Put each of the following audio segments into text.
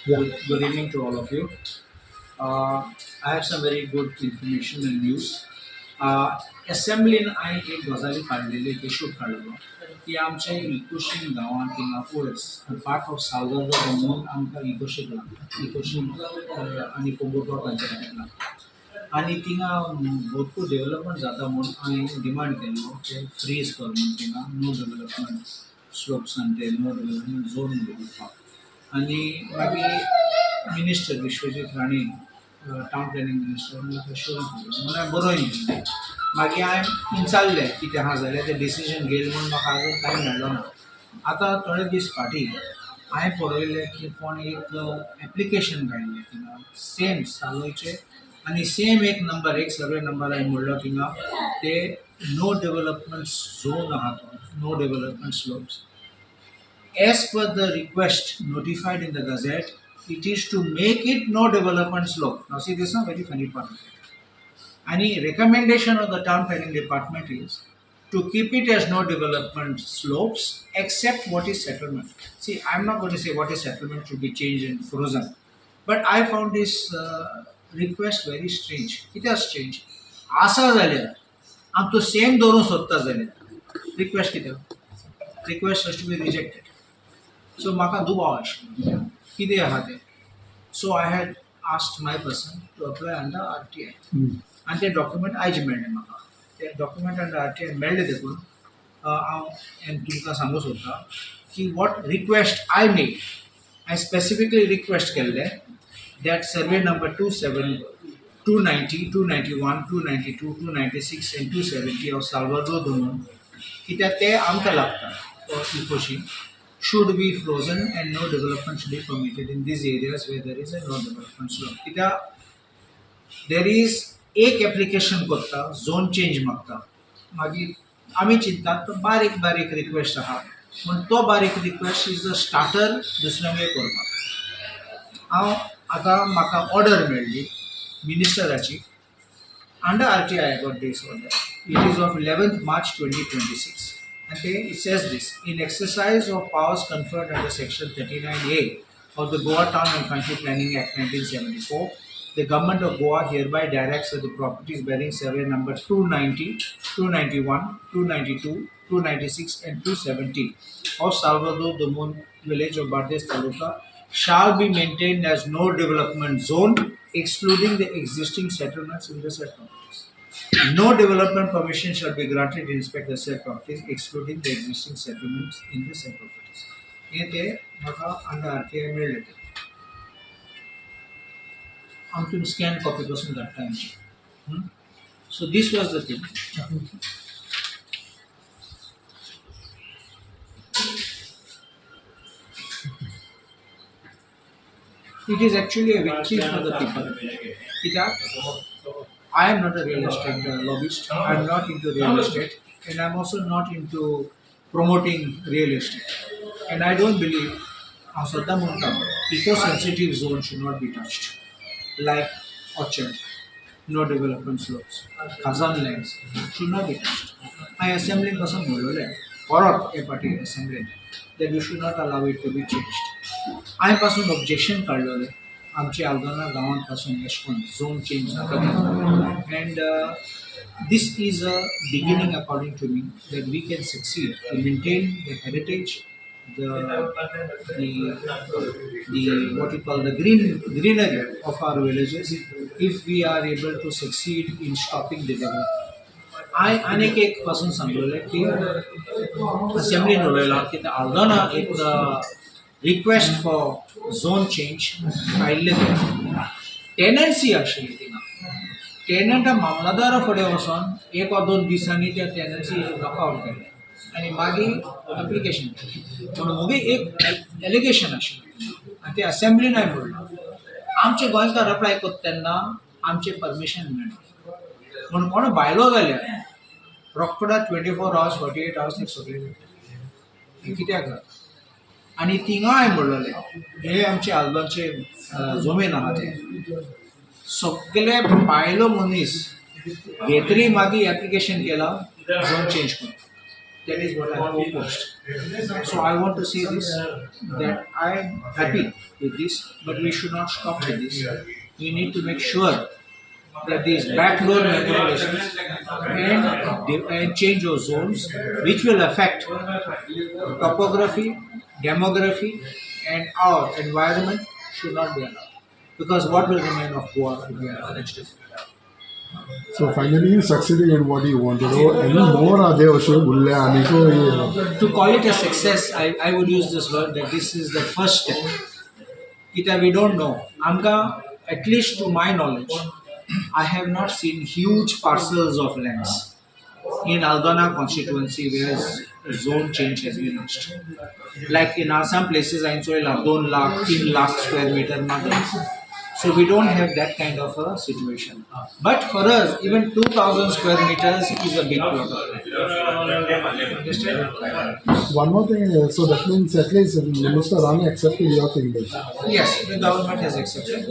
Yeah. Good evening to all of you. I have some very good information and news. Assembलीन हांवें एक गजाली काडलेली एक issue काडलेलो की आमच्या इकोशीन गांवांत थिंगा पयस पार्ट ऑफ साल्वादोर म्हणून आमकां इकोशीक लागता इकोशीक आनी कोंबोटो तांचे खातीर लागता आनी थिंगा भरपूर डेवलपमेंट जाता म्हणून हांवें डिमांड केल्लो ते फ्रीज कर म्हणून थिंगा नो डेवलपमेंट स्लोप्स आनी ते नो डेवलपमेंट झोन दवरपाक आनी मागीर minister Vishwajit Rane town planning minister म्हाका अश्युरन्स म्हळ्यार बरोवन मागीर हांवें विचारलें कितें आहा जाल्यार तें डिसिजन घेयल म्हणून म्हाका आजून टायम मेळ्ळो ना आतां थोडे दीस फाटीं हांवें पळयलें की कोण एक एप्लिकेशन काडलें थिंगा सेम सालोयचें आनी सेम एक नंबर एक सर्वे नंबर हांवें म्हणलो थिंगा ते नो डेवलपमेंट झोन आहा तो no development slopes as per the request notified in the Gazette, it is to make it no development slope. Now see, this is a very funny part of it. Any recommendation of the town planning department is to keep it as no development slopes except what is settlement. See, I'm not going to say what is settlement should be changed and frozen, but I found this request very strange. It has changed. Asa जाल्यार आमचो same दवरूं सोदता जाल्यार request कितें request has to be rejected. So म्हाका दुबाव आशिल्लो कितें आहा तें so I had asked my person to apply under RTI आनी ते डॉक्युमेंट आयज मेळ्ळें म्हाका ते डॉक्युमेंट अंडर RTI मेळ्ळें देखून हांव तुमकां सांगूं सोदतां की वॉट रिक्वेस्ट आय मेड हांवें स्पेसिफिकली रिक्वेस्ट केल्लें that survey number 290, 291, 292, 296 and 270 of Salvador Goem कित्याक ते आमकां लागता इकोशी should be frozen and no development should be permitted in these areas where there is a no development zone. There is एक application करता zone change मागता मागीर आमी चिंतात तो बारीक बारीक रिक्वेस्ट आहा पूण तो बारीक रिक्वेस्ट इज द स्टार्टर दुसऱ्यांगे करपाक हांव आतां म्हाका ऑर्डर मेळ्ळी मिनिस्टराची under RTI I got this order. It is of 11th March 2026. Okay, it says this in exercise of powers conferred under section 39A of the Goa Town and Country Planning Act 1974, the government of Goa hereby directs that the properties bearing survey number 290, 291, 292, 296 and 270 of Salvador Goem village of Bardez Taluka shall be maintained as no development zone excluding the existing settlements in the said properties. No development permission shall be granted to inspect the said properties, excluding the existing settlements in the said properties. हे ते म्हाका under RTI मेळ्ळें ते हांव तुमकां scan copy पासून धाडटा हांची so this was the thing It is actually a victory for the people. I am not a real estate lobbyist. I am not into real estate, and I am also not into promoting real estate. And I don't believe eco-sensitive zones should not be touched, like orchard, no development slopes, Kazan lands should not be touched. My assembly person बोलले, or a party assembly, that we should not allow it to be changed. हांवें पासून objection काडलेलें आमच्या आल्दोना गांवांत पासून येशकोन zone change जाता and this is a beginning according to me that we can succeed to maintain the heritage the what you call the greenery of our villages if we are able to succeed in stopping the development. I अनेक एक पासून सांगलेलें की असेंब्लीन उलयलां की आल्दोना एक request for zone change काडले tenancy आशिल्ली थिंगा टेनंटा मामलादारा फुडें वचोन एक वा दोन दिसांनी त्या टेनन्सी लॉकआउट केलें आनी मागीर एप्लिकेशन केलें म्हणून मुगे एक एलिगेशन आशिल्लें आनी ते असेंब्लीन हांवें म्हणलें आमचे गोंयकार अप्लाय करता तेन्ना आमचें परमिशन मेळना म्हणून कोण भायलो जाल्यार रोखडो 24 hours 48 hours एक सगळें कित्याक जाता आनी थिंगा हांवें म्हणलेलें हे आमचे आल्दोनचे जमीन आहा ते सगळे भायलो मनीस हे तरी मागीर एप्लिकेशन केला झोन चेंज करता That is what I proposed. So I want to say this, that I am happy with this, but we should not stop with this. We need to make sure that these backdoor manipulations and change of zones, which will affect topography, demography, and our environment, should not be allowed. Because what will remain of Goa if we are honest? So finally, you succeeded in what you wanted. Oh, any more are there? Ashok Bulle, Aniko, To call it a success, I would use this word that this is the first step. We don't know. Amka, at least to my knowledge, I have not seen huge parcels of lands in Aldana constituency where zone change has been reached. Like in some places, I saw 2 lakh, 3 lakh square meter mountains. So we don't have that kind of a situation. But for us, even 2000 square meters is a big plot. Understand? one more thing. So that means at least Minister Rani accepted your thing. Yes, the government has accepted.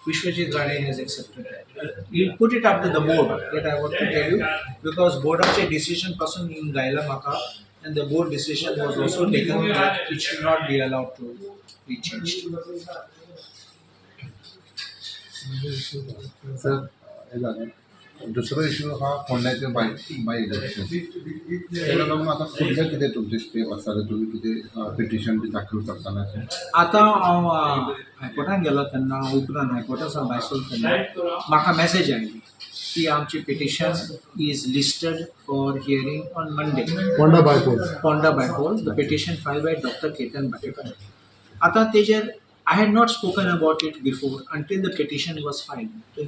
Vishwajit Rane has accepted that. We'll put it up to the board that I want to tell you, because board of decision person in Gaila Maka, and the board decision was also taken that it should not be allowed to be changed. Sir हे झालं दुसरा issue हा फोंड्याचे bye by election तेका लागून आता फुडले कितें तुमचे स्टेप आसा तुम्ही कितें पिटिशन बी दाखल करताना आता हांव हायकोर्टान गेलो तेन्ना उपरांत हायकोर्टासान भायर सरतना म्हाका मॅसेज आयली की आमची petition is listed for hearing on Monday. Ponda bypoll, the petition filed by Dr. Ketan Bhatekar. आता तेजेर I had not spoken about it before until the petition was filed. I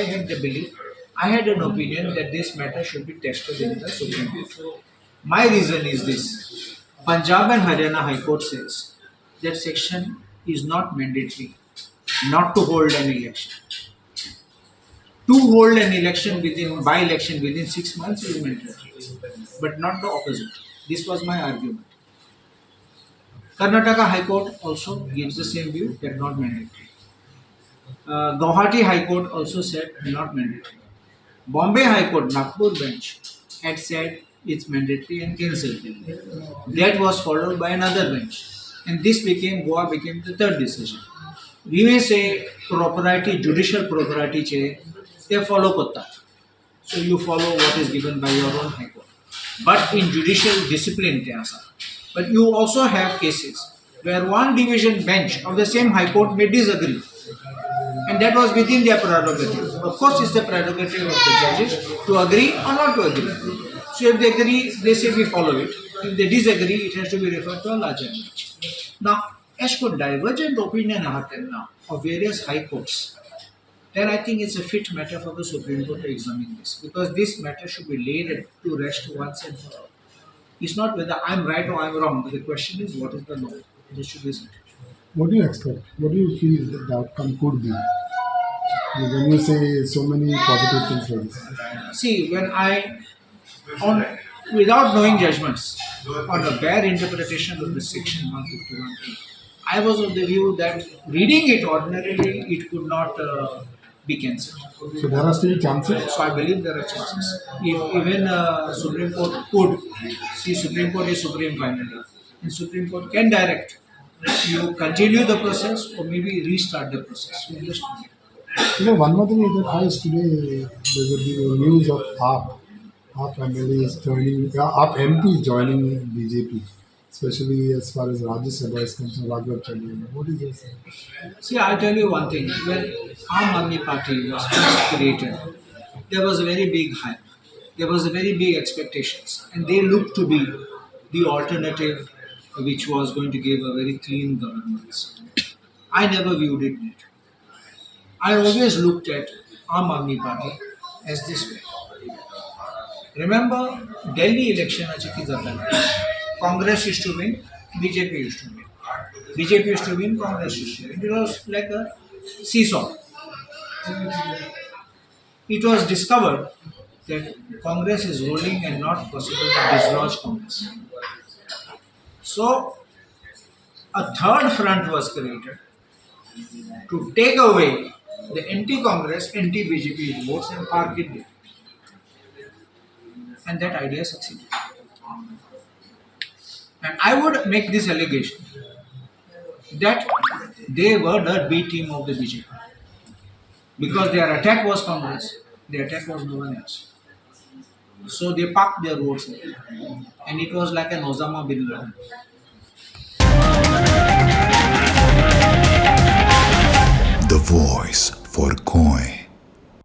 had the belief, I had an opinion that this matter should be tested in the Supreme Court. My reason is this. Punjab and Haryana High Court says that section is not mandatory not to hold an election. To hold an election by-election within 6 months is mandatory, but not the opposite. This was my argument. Karnataka High Court also gives the same view that not mandatory. Guwahati High Court also said not mandatory. Bombay High Court, Nagpur bench, had said it's mandatory and cancelled it. That was followed by another bench, and Goa became the third decision. We may say propriety, judicial propriety they follow kotta. So you follow what is given by your own High Court. But in judicial discipline, but you also have cases where one division bench of the same High Court may disagree. And that was within their prerogative. Of course, it's the prerogative of the judges to agree or not to agree. So if they agree, they say we follow it. If they disagree, it has to be referred to a larger bench. Now, as for divergent opinion of various High Courts, then I think it's a fit matter for the Supreme Court to examine this. Because this matter should be laid to rest once and for all. It's not whether I'm right or I'm wrong, but the question is what is the law? This should be settled. What do you expect? What do you feel that the outcome could be? When you say so many positive things like this. See, without knowing judgments, on a bare interpretation of the section 151A, I was of the view that reading it ordinarily, it could not be cancelled. So there are still chances? So I believe there are chances. If even Supreme Court could, Supreme Court is supreme finally, and Supreme Court can direct you continue the process or maybe restart the process. You understand? One more thing is that I today there will be news of AAP MLA is joining, AAP MP is joining BJP, especially as far as Rajya Sabha is concerned. What is your saying? See, I'll tell you one thing. When Aam Aadmi Party was first created, there was a very big hype. There was a very big expectations, and they looked to be the alternative which was going to give a very clean governance. I never viewed it that. I always looked at Aam Aadmi Party as this way. Remember, Delhi election Congress used to win, BJP used to win. BJP used to win, Congress used to win. It was like a seesaw. It was discovered that Congress is ruling and not possible to dislodge Congress. So, a third front was created to take away the anti-Congress, anti-BJP votes and park it there. and that idea succeeded. And I would make this allegation that they were the B team of the BJP because their attack was Congress, their attack was no one else. So they parked their votes there. And it was like an Osama bin Laden.